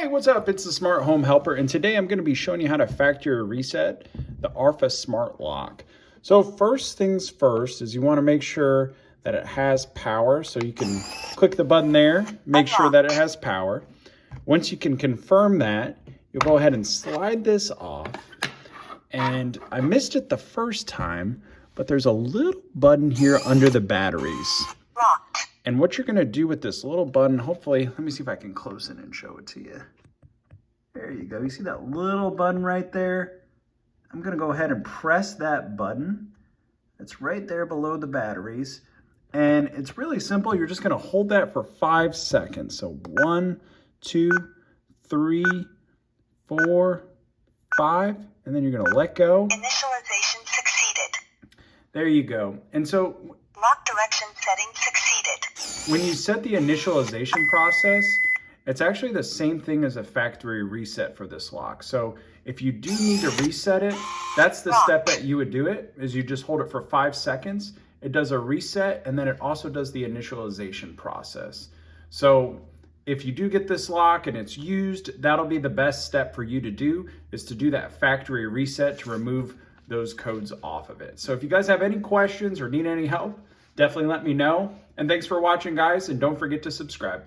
Hey, what's up? It's the Smart Home Helper, and today I'm going to be showing you how to factory reset the Arpha Smart Lock. So first things first is you want to make sure that it has power. So you can click the button there, make sure that it has power. Once you can confirm that, you'll go ahead and slide this off. And I missed it the first time, but there's a little button here under the batteries. And what you're going to do with this little button, hopefully, let me see if I can close it and show it to you. There you go. You see that little button right there? I'm going to go ahead and press that button. It's right there below the batteries. And it's really simple. You're just going to hold that for 5 seconds. So 1, 2, 3, 4, 5. And then you're going to let go. Initialization succeeded. There you go. And so Lock direction setting succeeded. when you set the initialization process, it's actually the same thing as a factory reset for this lock. So if you do need to reset it, that's the step that you would do it, is you just hold it for 5 seconds. It does a reset, and then it also does the initialization process. So if you do get this lock and it's used, that'll be the best step for you to do, is to do that factory reset to remove those codes off of it. So if you guys have any questions or need any help, definitely let me know. And thanks for watching, guys, and don't forget to subscribe.